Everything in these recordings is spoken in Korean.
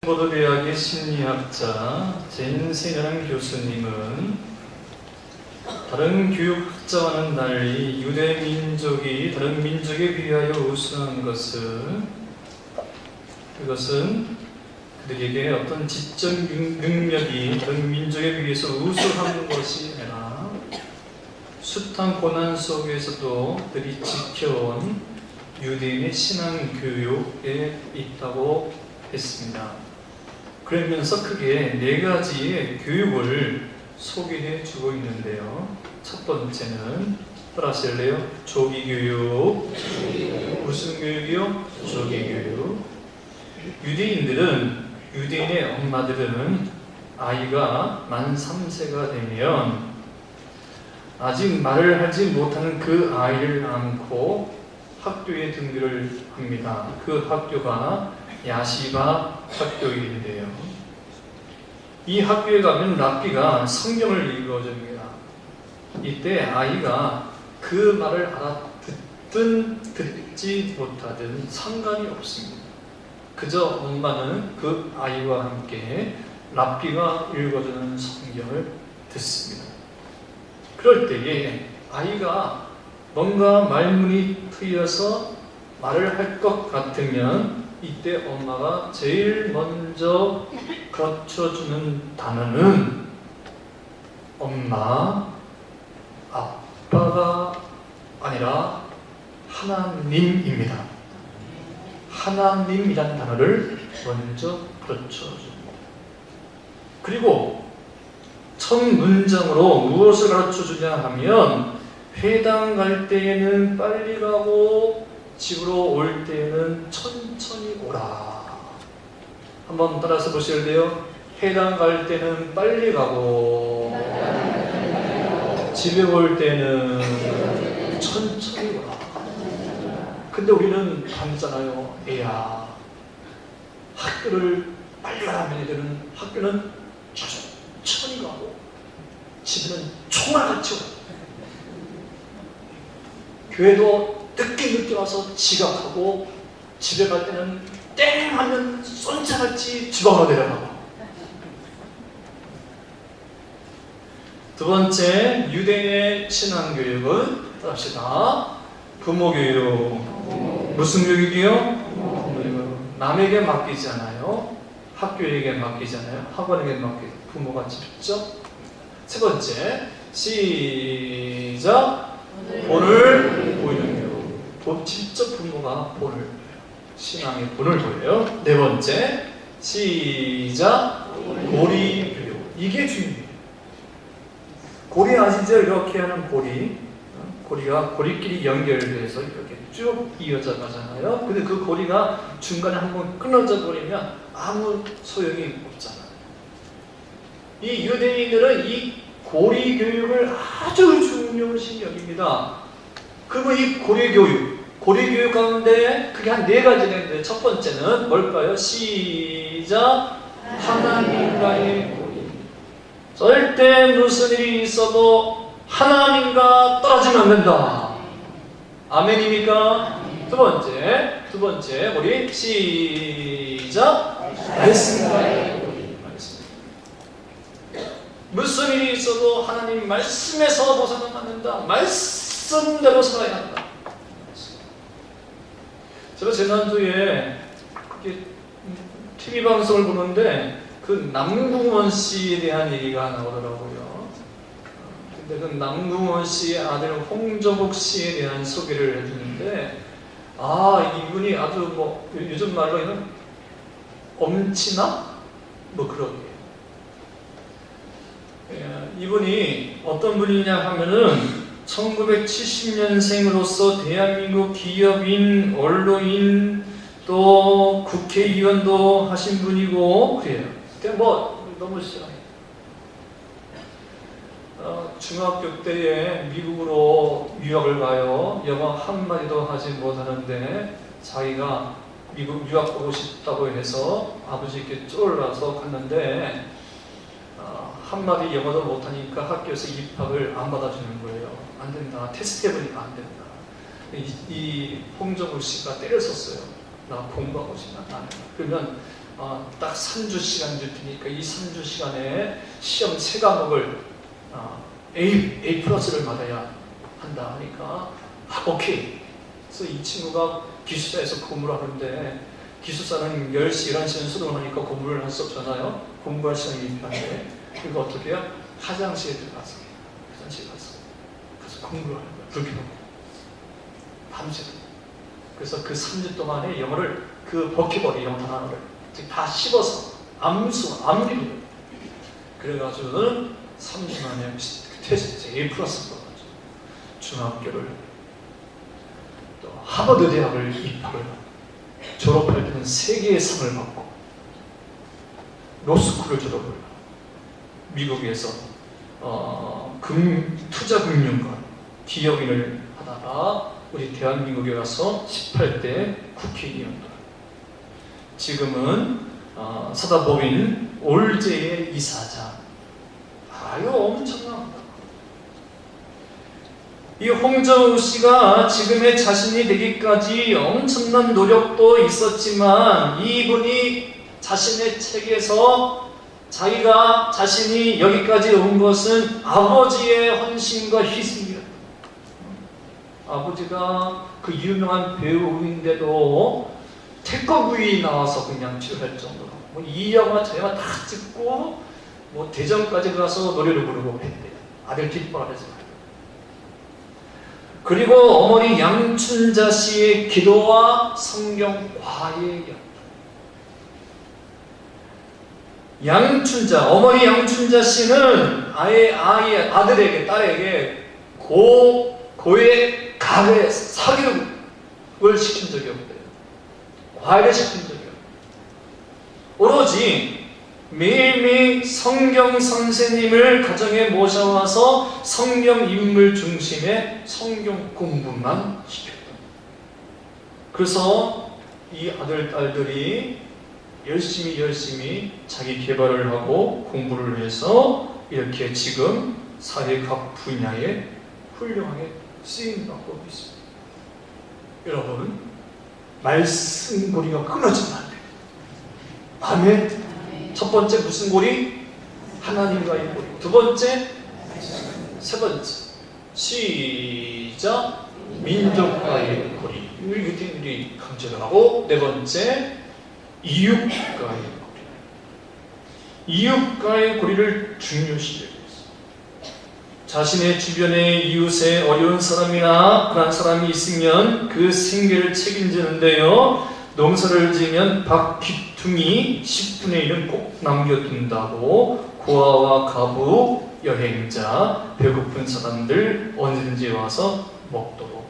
스탠포드 대학의 심리학자 젠슨이라는 교수님은 다른 교육학자와는 달리 유대 민족이 다른 민족에 비하여 우수한 것은 그것은 그들에게 어떤 지적 능력이 다른 민족에 비해서 우수한 것이 아니라 숱한 고난 속에서도 그들이 지켜온 유대인의 신앙 교육에 있다고 했습니다. 그러면서 크게 네 가지의 교육을 소개해 주고 있는데요. 첫 번째는 따라하실래요? 조기교육. 무슨 교육이요? 조기교육. 유대인의 엄마들은 아이가 만 3세가 되면 아직 말을 하지 못하는 그 아이를 안고 학교에 등교를 합니다. 그 학교가 야시바 학교인데요. 이 학교에 가면 랍비가 성경을 읽어줍니다. 이때 아이가 그 말을 알아듣든 듣지 못하든 상관이 없습니다. 그저 엄마는 그 아이와 함께 랍비가 읽어주는 성경을 듣습니다. 그럴 때에 아이가 뭔가 말문이 트여서 말을 할 것 같으면 이때 엄마가 제일 먼저 가르쳐주는 단어는 엄마, 아빠가 아니라 하나님입니다. 하나님이라는 단어를 먼저 가르쳐줍니다. 그리고 첫 문장으로 무엇을 가르쳐주냐 하면 회당 갈 때에는 빨리 가고 집으로 올 때에는 천천히 오라. 한번 따라서 보실래요? 회당 갈 때는 빨리 가고 집에 올 때는 천천히 오라. 근데 우리는 반대잖아요. 애야, 학교를 빨리 가라면 애들은 학교는 천천히 가고 집에는 총알같이 오라. 교회도 늦게 와서 지각하고 집에 갈 때는 땡 하면 쏜차같이 주방으로 내려가고. 두 번째, 유대인의 신앙교육은 합시다. 부모교육. 무슨 교육이요? 남에게 맡기지 않아요. 학교에게 맡기지 않아요. 학원에게 맡기지. 부모가 직접. 세 번째, 시작. 본을 보이는 교육. 직접 부모가 본을 보여요. 신앙의 본을 보여요. 네 번째, 시작. 고리 교육. 이게 중요해요. 고리 아시죠? 이렇게 하는 고리. 고리가 고리끼리 연결돼서 이렇게 쭉 이어져 가잖아요. 근데 그 고리가 중간에 한번 끊어져 버리면 아무 소용이 없잖아요. 이 유대인들은 이 고리 교육을 아주 중요시 여깁니다. 그리고 이 고리 교육 가운데 그게 한 네 가지가 있는데 첫 번째는 뭘까요? 시작. 하나님과의 고리. 절대 무슨 일이 있어도 하나님과 떨어지면 안 된다. 아멘입니까? 두 번째 우리 시작. 말씀과의 고리. 무슨 일이 있어도 하나님 말씀에서 벗어나면 안 된다. 말씀대로 살아야 한다. 제가 지난주에 TV 방송을 보는데 그 남궁원 씨에 대한 얘기가 나오더라고요. 근데 그 남궁원 씨의 아들 홍정욱 씨에 대한 소개를 해주는데, 이분이 아주 뭐 요즘 말로는 엄친아? 뭐 그러게. 이분이 어떤 분이냐 하면은 1970년생으로서 대한민국 기업인, 언론인, 또 국회의원도 하신 분이고 그래요. 뭐 너무 싫어요. 중학교 때에 미국으로 유학을 가요. 영어 한마디도 하지 못하는데 자기가 미국 유학 가고 싶다고 해서 아버지께 쫄라서 갔는데 한마디 영어도 못하니까 학교에서 입학을 안 받아주는 거예요. 안 된다. 테스트 해보니까 안 된다. 이 홍정우 씨가 때렸었어요. 나 공부하고 싶다. 그러면 딱 3주 시간 줄 테니까 이 3주 시간에 시험 3과목을 A 플러스를 받아야 한다 하니까 오케이. 그래서 이 친구가 기숙사에서 근무를 하는데 기숙사는 10시, 11시는 수능을 하니까 공부를 할 수 없잖아요. 공부할 시간이 필요한데 그리고 어떻게 해요? 화장실에 들어가서 공부를 하는 거예요. 불 켜놓고 밤새도. 그래서 그 3주 동안에 영어를 그 버킷버리 영어 단어를 다 씹어서 암기로 그래가지고는 3주 만에 테스트 A 플러스 받아가지고 중학교를 또 하버드 대학을 입학을 졸업할 때는 3개의 상을 받고 로스쿨을 졸업을 미국에서 투자금융관 기업인을 하다가 우리 대한민국에 와서 18대 국회의원도 지금은 서다법인 올제의 이사장. 아유 엄청납니다. 이 홍정우 씨가 지금의 자신이 되기까지 엄청난 노력도 있었지만 이분이 자신의 책에서 자기가 자신이 여기까지 온 것은 아버지의 헌신과 희생이었다. 아버지가 그 유명한 배우인데도 태권구이 나와서 그냥 치료할 정도로 이 영화 저 영화 다 찍고 대전까지 가서 노래를 부르고 했대요. 아들 기뻐하면서. 그리고 어머니 양춘자 씨의 기도와 성경 과외였다. 어머니 양춘자 씨는 아들에게 딸에게 고의 가게 사교육을 시킨 적이 없대요. 과외를 시킨 적이 없대요. 오로지 매일매일 성경 선생님을 가정에 모셔와서 성경 인물 중심의 성경 공부만 시켰다. 그래서 이 아들, 딸들이 열심히 자기 개발을 하고 공부를 해서 이렇게 지금 사회 각 분야에 훌륭하게 쓰임받고 있습니다. 여러분, 말씀고리가 끊어지면 안 돼요. 아멘. 첫 번째 무슨 고리? 하나님과의 고리. 두 번째, 세 번째 시작 민족과의 고리. 우리 강조를 하고 네 번째 이웃과의 고리. 이웃과의 고리를 중요시 여기고 있습니다. 자신의 주변에 이웃에 어려운 사람이나 그런 사람이 있으면 그 생계를 책임지는데요. 농사를 지으면 밭귀퉁이 10분의 1은 꼭 남겨둔다고 고아와 가부, 여행자, 배고픈 사람들 언제든지 와서 먹도록.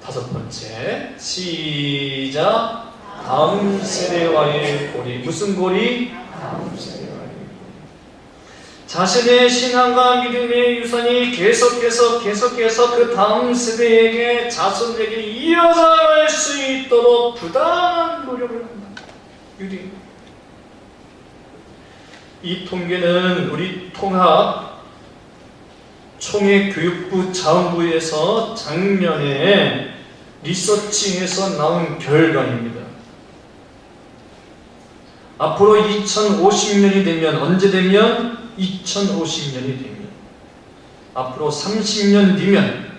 다섯 번째 시작 다음 세대와의 고리. 무슨 고리? 다음 세대와의 고리. 자신의 신앙과 믿음의 유산이 계속해서 그 다음 세대에게 자손에게 이어갈 수 있도록 부단한 노력을 한다. 이 통계는 우리 총회교육부 자원부에서 작년에 리서치해서 나온 결과입니다. 앞으로 2050년이 되면 언제 되면 2050년이 되면 앞으로 30년 뒤면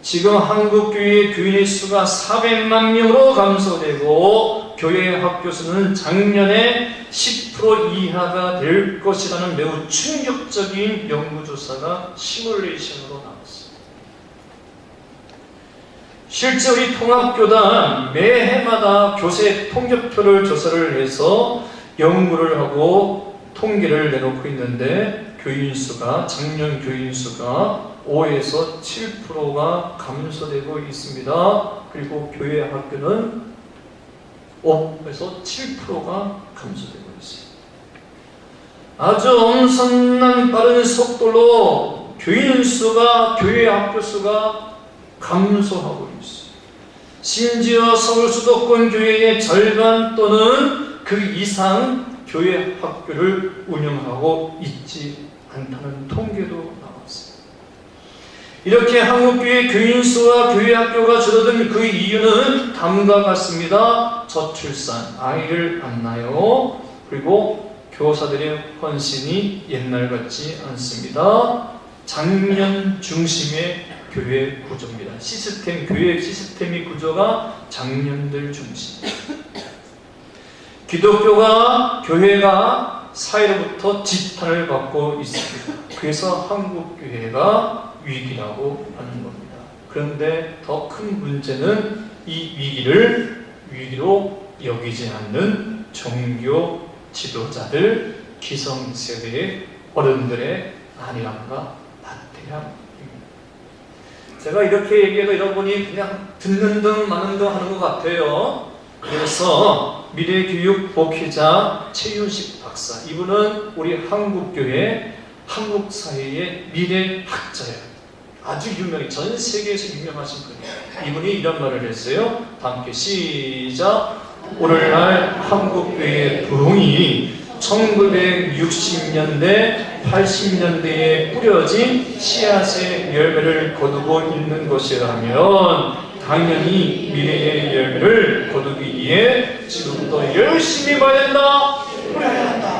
지금 한국교회 교인의 수가 400만 명으로 감소되고 교회 학교 수는 작년에 10% 이하가 될 것이라는 매우 충격적인 연구조사가 시뮬레이션으로 나왔습니다. 실제 우리 통합교단 매해마다 교세 통계표를 조사를 해서 연구를 하고 통계를 내놓고 있는데 작년 교인 수가 5에서 7%가 감소되고 있습니다. 그리고 교회 학교는 5에서 7%가 감소되고 있습니다. 아주 엄청난 빠른 속도로 교인 수가, 교회 학교 수가 감소하고 있습니다. 심지어 서울 수도권 교회의 절반 또는 그 이상 교회 학교를 운영하고 있지 않다는 통계도 나왔습니다. 이렇게 한국교회 교인 수와 교회 학교가 줄어든 그 이유는 다음과 같습니다. 저출산, 아이를 안 낳아요. 그리고 교사들의 헌신이 옛날 같지 않습니다. 장년 중심의 교회 구조입니다. 교회 시스템의 구조가 장년들 중심. 기독교가, 교회가 사회로부터 지탄을 받고 있습니다. 그래서 한국교회가 위기라고 하는 겁니다. 그런데 더 큰 문제는 이 위기로 여기지 않는 종교 지도자들, 기성세대의 어른들의 안일함과 나태함입니다. 제가 이렇게 얘기해도 여러분이 그냥 듣는 등 마는 등 하는 것 같아요. 그래서 미래교육 목회자 최윤식 박사, 이분은 우리 한국교회, 한국사회의 미래학자예요. 아주 유명해, 전 세계에서 유명하신 분이에요. 이분이 이런 말을 했어요. 다 함께 시작. 오늘날 한국교회의 부흥이 1960년대, 80년대에 뿌려진 씨앗의 열매를 거두고 있는 것이라면 당연히 미래의 열매를 거두기 위해 지금부터 열심히 봐야 된다. 뿌려야 한다.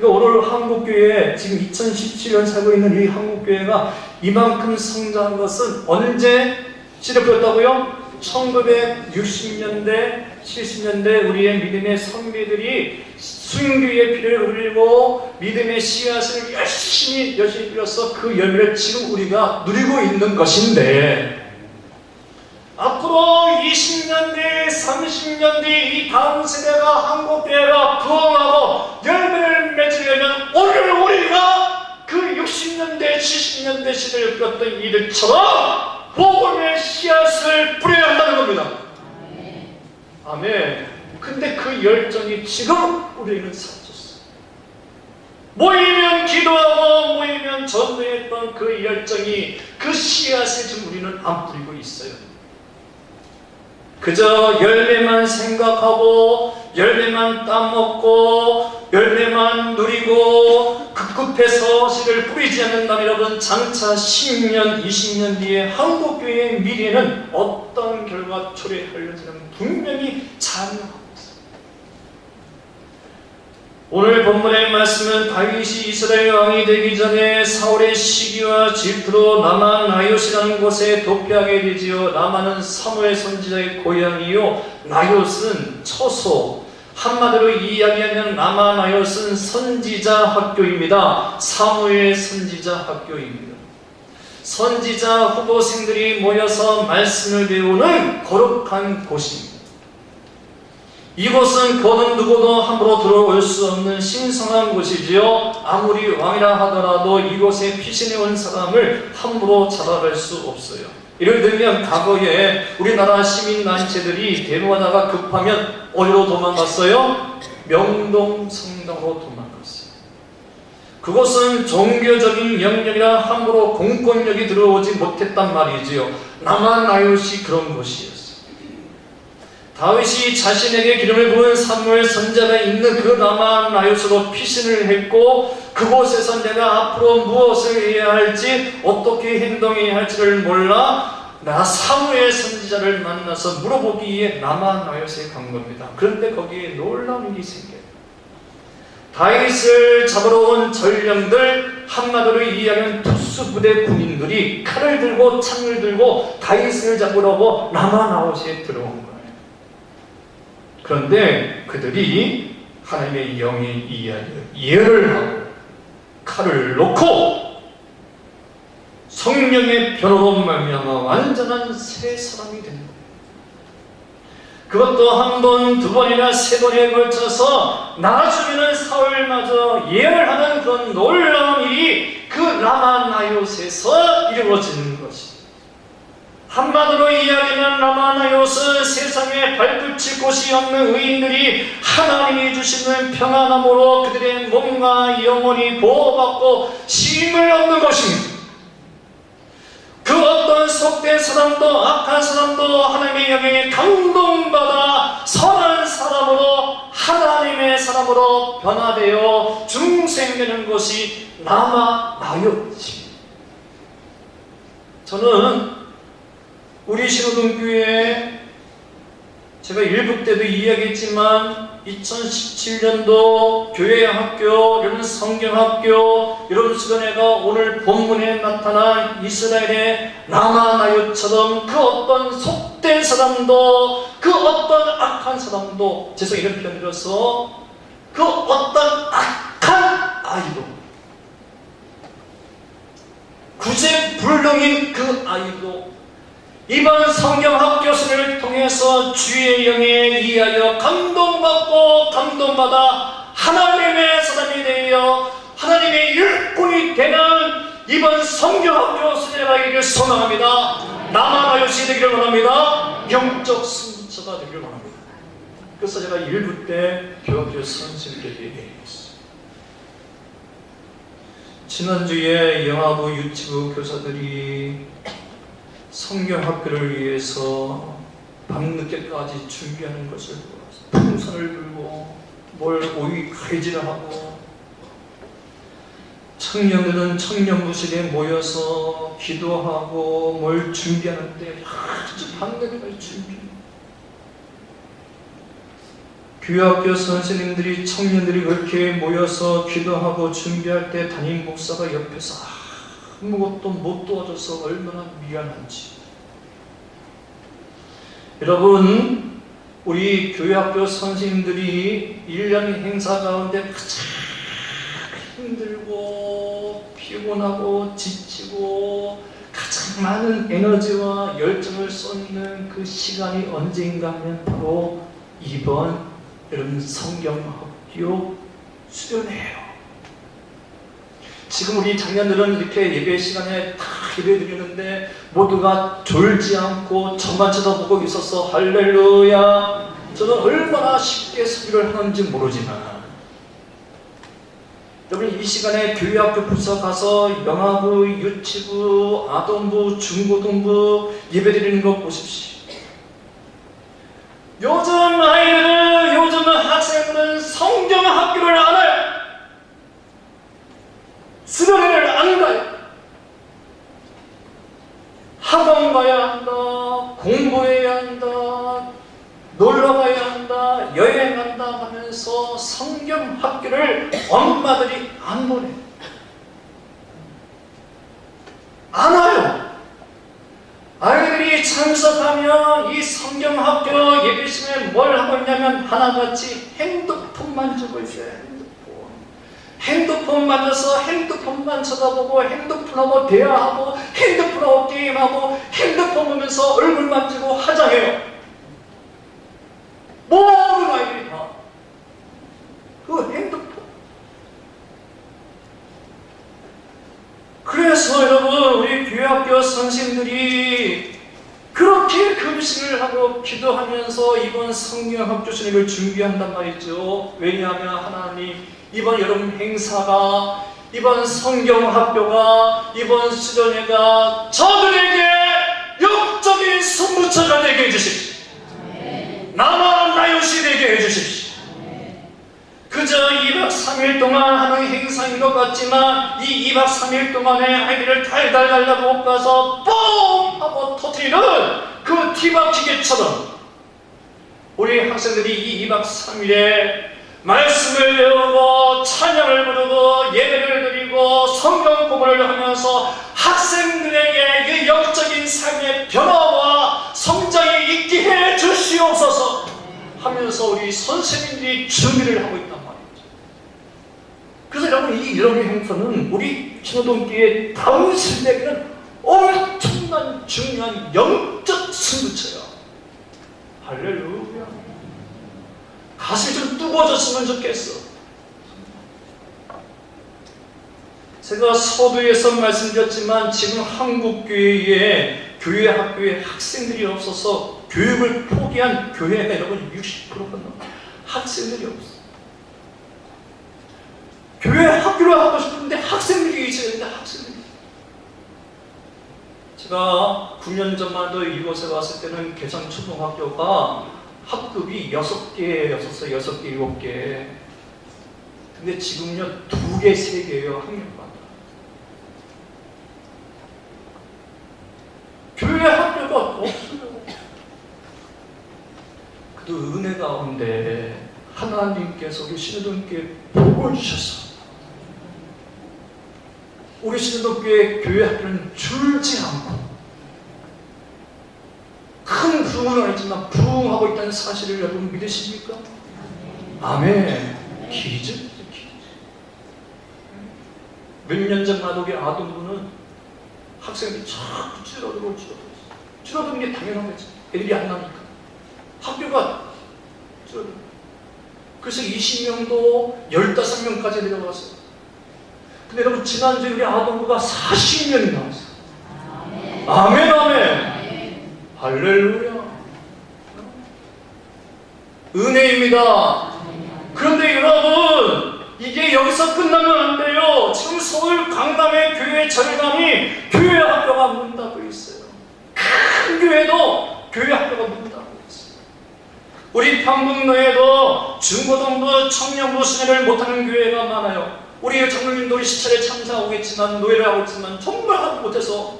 오늘 한국교회, 지금 2017년 살고 있는 이 한국교회가 이만큼 성장한 것은 언제 시작되었다고요? 1960년대, 70년대 우리의 믿음의 선배들이 순교의 피를 흘리고 믿음의 씨앗을 열심히 뿌려서 그 열매를 지금 우리가 누리고 있는 것인데, 앞으로 20년 뒤, 30년 뒤 이 다음 세대가 한국교회가 부흥하고 열매를 맺으려면 오늘 우리가 그 60년대, 70년대 시대를 뿌렸던 이들처럼 복음의 씨앗을 뿌려야 한다는 겁니다. 아멘. 근데 그 열정이 지금 우리는 사라졌어요. 모이면 기도하고 모이면 전도했던 그 열정이, 그 씨앗을 지금 우리는 안 뿌리고 있어요. 그저 열매만 생각하고 열매만 따먹고 열매만 누리고 급급해서 씨를 뿌리지 않는다면 여러분, 장차 10년, 20년 뒤에 한국교회의 미래는 어떤 결과 초래하려지는 분명히 잘 오늘 본문의 말씀은 다윗이 이스라엘 왕이 되기 전에 사울의 시기와 질투로 라마 나요시라는 곳에 도피하게 되지요. 라마는 사무엘 선지자의 고향이요, 나요스는 처소. 한마디로 이야기하면 라마 나요스는 선지자 학교입니다. 사무엘 선지자 학교입니다. 선지자 후보생들이 모여서 말씀을 배우는 거룩한 곳입니다. 이곳은 거는 누구도 함부로 들어올 수 없는 신성한 곳이지요. 아무리 왕이라 하더라도 이곳에 피신해 온 사람을 함부로 잡아갈 수 없어요. 예를 들면 과거에 우리나라 시민단체들이 데모하다가 급하면 어디로 도망갔어요? 명동 성당으로 도망갔어요. 그곳은 종교적인 영역이라 함부로 공권력이 들어오지 못했단 말이지요. 라마나요시 그런 곳이었어요. 다윗이 자신에게 기름을 부은 사무엘 선지자가 있는 그 라마나요스로 피신을 했고, 그곳에서 내가 앞으로 무엇을 해야 할지, 어떻게 행동해야 할지를 몰라 나 사무엘 선지자를 만나서 물어보기 위해 라마나요스에 간 겁니다. 그런데 거기에 놀라운 일이 생겨요. 다윗을 잡으러 온 전령들, 한마디로 이야기하면 특수부대 군인들이 칼을 들고 창을 들고 다윗을 잡으려고 라마나요스에 들어온 거예요. 그런데 그들이 하나님의 영의 이야기를 예를 하고 칼을 놓고 성령의 변호로 말미암아 완전한 새 사람이 된 거예요. 그것도 한 번, 두 번이나 세 번에 걸쳐서 나중에는 사울마저 예를 하는 그런 놀라운 일이 그 라마나요스에서 이루어지는 것입니다. 한마디로 이야기하면 라마나요스, 세상에 발붙일 곳이 없는 의인들이 하나님이 주시는 평안함으로 그들의 몸과 영혼이 보호받고 쉼을 얻는 것입니다. 그 어떤 속된 사람도 악한 사람도 하나님의 영에 감동받아 선한 사람으로, 하나님의 사람으로 변화되어 중생되는 것이 라마나요스입니다. 저는 우리 신호등교회 제가 일부 때도 이야기했지만 2017년도 교회 학교, 여러분 성경학교, 여러분 수련회가 오늘 본문에 나타난 이스라엘의 라마나요처럼 그 어떤 속된 사람도 그 어떤 악한 사람도 죄송해요 이런 표현 들어서 그 어떤 악한 아이도 구제불능인 그 아이도 이번 성경학교 수련을 통해서 주의 영에 의하여 감동받고 감동받아 하나님의 사람이 되어 하나님의 일꾼이 되는 이번 성경학교 수련회가 되기를 소망합니다. 나만하여시 되기를 원합니다. 영적 승부처가 되기를 원합니다. 그래서 제가 일부 때 교학교 선생님들에게 얘기했어요. 지난주에 영화부 유치부 교사들이 성경학교를 위해서 밤늦게까지 준비하는 것을 보았어요. 풍선을 불고 뭘 오이 칼질을 하고 청년들은 청년부실에 모여서 기도하고 뭘 준비하는데 아주 밤늦게까지 준비해요. 교회학교 선생님들이 청년들이 그렇게 모여서 기도하고 준비할 때 담임 목사가 옆에서 아무것도 못 도와줘서 얼마나 미안한지. 여러분, 우리 교회학교 선생님들이 1년 행사 가운데 가장 힘들고 피곤하고 지치고 가장 많은 에너지와 열정을 쏟는 그 시간이 언제인가 하면 바로 이번 여러분 성경학교 수련회예요. 지금 우리 장년들은 이렇게 예배 시간에 다 예배 드리는데 모두가 졸지 않고 저만 쳐다보고 있어서 할렐루야. 저는 얼마나 쉽게 수비를 하는지 모르지만 여러분 이 시간에 교회학교 부서 가서 영화부, 유치부, 아동부, 중고등부 예배 드리는 거 보십시오. 요즘 아이들은 요즘 학생들은 성경학교를 안 해요. 수련회를 안 가요. 학원 가야 한다, 공부해야 한다, 놀러 가야 한다, 여행한다 하면서 성경학교를 엄마들이 안 보내요. 안 와요. 아이들이 참석하면 이 성경학교 예배심에 뭘 하고 있냐면 하나같이 핸드폰 만지고 있어요. 핸드폰 만져서 핸드폰만 쳐다보고 핸드폰하고 대화하고 핸드폰하고 게임하고 핸드폰 보면서 얼굴 만지고 화장해요. 모든 아이들이 다 그 핸드폰. 그래서 여러분 우리 교회학교 선생님들이 그렇게 금식을 하고 기도하면서 이번 성경학교 수련을 준비한단 말이죠. 왜냐하면 하나님 이번 여름 행사가 이번 성경학교가 이번 수련회가 저들에게 영적인 승부처가 되게 해주십시오. 나만 나요시 되게 해주십시오. 그저 2박 3일 동안 하는 행사인 것 같지만 이 2박 3일 동안에 아이들을 달달달달 못 가서 뽕! 하고 터뜨리는 그 티박기계처럼 우리 학생들이 이 2박 3일에 말씀을 배우고 찬양을 부르고 예배를 드리고 성경 공부를 하면서 학생들에게 그 영적인 삶의 변화와 성장이 있게 해 주시옵소서 하면서 우리 선생님들이 준비를 하고 있단 말이죠. 그래서 여러분 이 여름의 행사는 우리 신호동교회 다음 세대에게는 엄청난 중요한 영적 승부처예요. 할렐루야. 가슴이 좀 뜨거워졌으면 좋겠어. 제가 서두에서 말씀드렸지만 지금 한국교회에 교회 학교에 학생들이 없어서 교육을 포기한 교회가 여러분 60%가 넘어요. 학생들이 없어. 교회 학교를 하고 싶은데 학생들이 있어야 되는데 학생들이. 제가 9년 전만 해도 이곳에 왔을 때는 계산초등학교가 학급이 6개였었어요. 6개, 7개. 근데 지금요 2개, 3개예요. 학년마다. 가운데 하나님께서 우리 신도교회에 복을 주셨습니다. 우리 신도교회 교회 학교는 줄지 않고 큰 부흥은 아니지만 부흥하고 있다는 사실을 여러분 믿으십니까? 아멘. 기적이죠, 기적. 몇 년 전 마독의 아동부는 학생들이 자꾸 줄어드는 게 당연한 거지. 애들이 안 나니까. 학교가 줄어들고. 그래서 20명도 15명까지 내려갔어요. 근데 여러분, 지난주에 우리 아동부가 40명이 나왔어요. 아멘, 아멘. 할렐루야. 은혜입니다. 그런데 여러분, 이게 여기서 끝나면 안 돼요. 지금 서울 강남의 교회 절반이 교회 학교가 문 닫고 있어요. 큰 교회도 교회 학교가 문 닫고 있어요. 우리 판문로에도 중고등부 청년부 순회를 못하는 교회가 많아요. 우리 장로님도 시찰에 참석하겠지만, 노예를 하고 있지만 정말 하고 못해서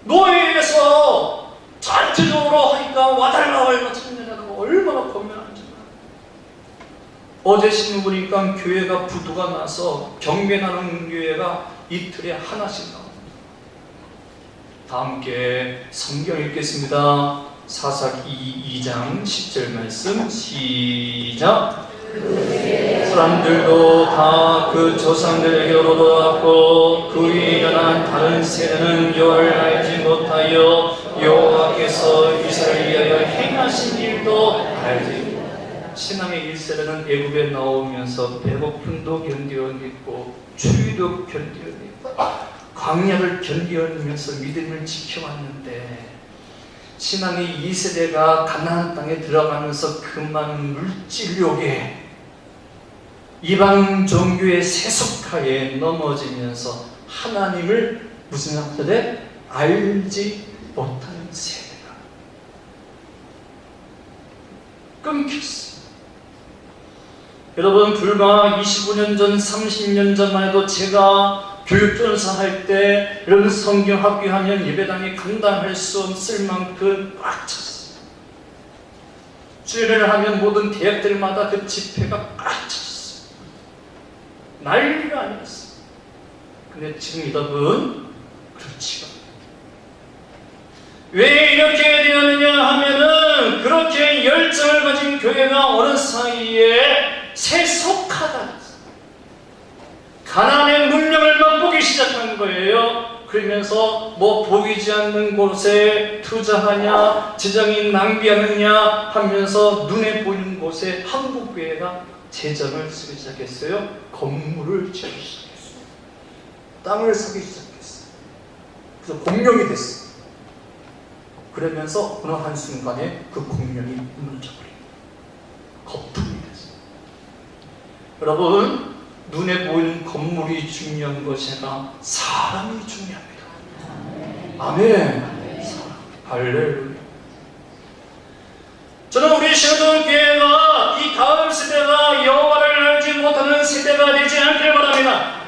노예에서 전체적으로 하니까 와달라 얼마 참여하고 얼마나 고민하는지. 어제 신문 보니까 교회가 부도가 나서 경배하는 교회가 이틀에 하나씩 나옵니다. 다 함께 성경 읽겠습니다. 사사기 2장 10절 말씀 시작. 사람들도 다 그 조상들에게로 돌아왔고 그 위에 일어난 다른 세대는 여호와를 알지 못하여 여호와께서 이스라엘을 위하여 행하신 일도 알지 못하여. 신앙의 1세대는 애굽에 나오면서 배고픔도 견디어냈고 추위도 견디어냈고 광야를 견디어내면서 믿음을 지켜왔는데, 신앙의 2세대가 가나안 땅에 들어가면서 그 많은 물질욕에 이방 종교의 세속화에 넘어지면서 하나님을 무슨 세대? 알지 못하는 세대가 끊겼어요. 여러분, 불과 25년 전, 30년 전만 해도 제가 교육전사 할 때 이런 성경 학교하면 예배당에 감당할 수 없을 만큼 꽉 찼어요. 주일을 하면 모든 대학들마다 그 집회가 꽉 찼어요. 난리가 아니었어요. 근데 지금 여러분, 그렇지가 않아요. 왜 이렇게 되었느냐 하면은, 그렇게 열정을 가진 교회가 어느 사이에 세속하다, 가난의 문명을 맛보기 시작한 거예요. 그러면서 뭐 보이지 않는 곳에 투자하냐, 재정이 낭비하느냐 하면서 눈에 보이는 곳에 한국교회가 재정을 쓰기 시작했어요. 건물을 짓기 시작했어요. 땅을 사기 시작했어요. 그래서 공룡이 됐어요. 그러면서 어느 한순간에 그 공룡이 무너져버린 거품이 됐어요. 여러분, 눈에 보이는 건물이 중요한 것이 아니라 사람이 중요합니다. 아멘. 할렐루야. 저는 우리 신도교회가 이 다음 세대가 여호와를 알지 못하는 세대가 되지 않길 바랍니다.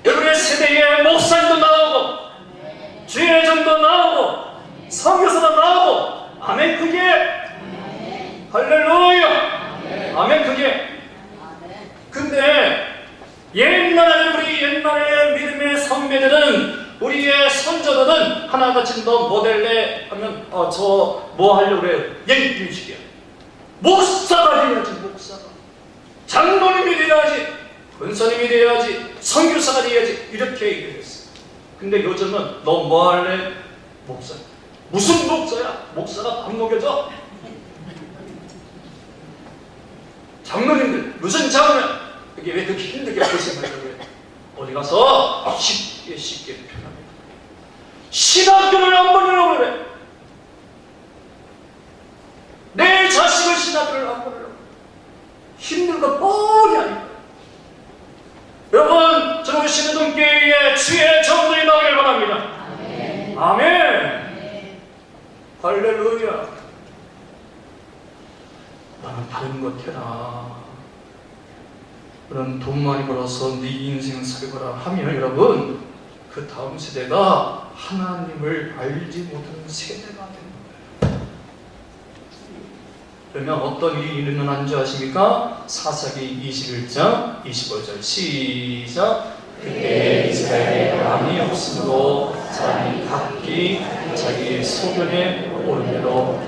여러분의 세대에 목사님도 나오고 주의회장도 나오고 선교사도 나오고, 아멘 크게. 할렐루야. 아멘 크게. 근데 우리 옛날에 믿음의 선배들은, 우리의 선조들은 하나같이 너 모델래 하면 저 뭐 하려고 그래요? 예식이야. 목사가 돼야지. 목사가. 장로님이 돼야지. 권사님이 돼야지. 선교사가 돼야지. 이렇게 얘기했어요. 근데 요즘은 너 뭐 할래? 목사. 무슨 목사야? 목사가 밥 먹여줘? 장로님들 무슨 장로야? 이게 왜 그렇게 힘들게 고생하려고 해? 어디 가서 쉽게 편합니다. 신학교를 안 보내려고 그래. 내 자식을 신학교를 안 보내려고. 힘든 거 뻔히 아닙니다. 여러분, 저는 우리 신도교회에 주의 정들이 나오길 바랍니다. 아멘. 아멘. 할렐루야. 나는 다른 것 해라. 그런 돈 많이 벌어서 네 인생 살거라 하면, 여러분, 그 다음 세대가 하나님을 알지 못하는 세대가 되는 거예요. 그러면 어떤 일이 일어나는 줄 아십니까? 사사기 21장 25절 시작. 그때 이스라엘에 왕이 없으므로 사람이 각기 자기 소견에 오른 대로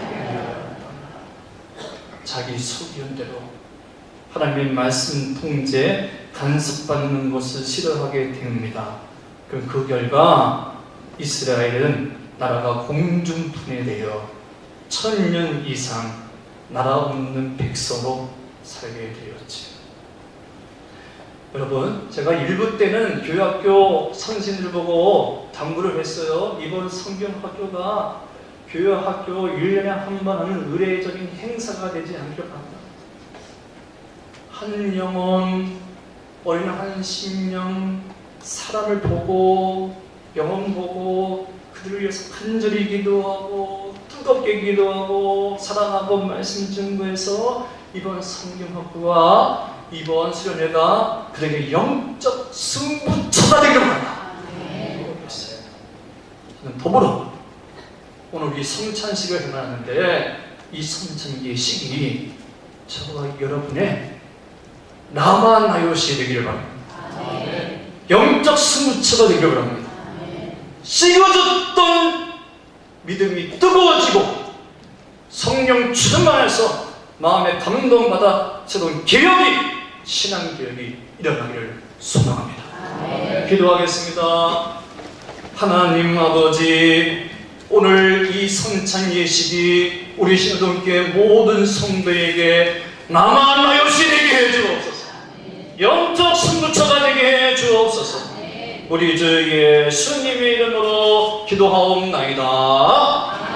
자기 소견대로 하나님의 말씀 통제 간섭받는 것을 싫어하게 됩니다. 그럼 그 결과 이스라엘은 나라가 공중분해되어 1000년 이상 나라 없는 백성으로 살게 되었지. 여러분, 제가 1부 때는 교회학교 선생님들 보고 당부를 했어요. 이번 성경학교가 교회학교 1년에 한 번 하는 의례적인 행사가 되지 않기를 바랍니다. 한 영혼, 어린 한 심령, 사람을 보고 영혼 보고 그들을 위해서 간절히 기도하고 뜨겁게 기도하고 사랑하고 말씀 증거해서 이번 성경학교와 이번 수련회가 그에게 영적 승부처가 되기를 바랍니다. 저는 더불어 오늘 이 성찬식을 행하는데 이 성찬 예식이 저와 여러분의 라마나요시 되기를 바랍니다. 영적 승부처가 되기를 바랍니다. 식어졌던 믿음이 뜨거워지고 성령 주름 안에서 마음에 감동받아 새로운 개혁이 신앙개혁이 일어나기를 소망합니다. 기도하겠습니다. 하나님 아버지, 오늘 이 성찬 예식이 우리 신도교회 모든 성도에게 나만나요시 되게 해주옵소서. 영적 승부처가 되게 해주옵소서. 우리 주 예수님의 이름으로 기도하옵나이다.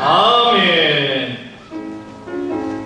아멘.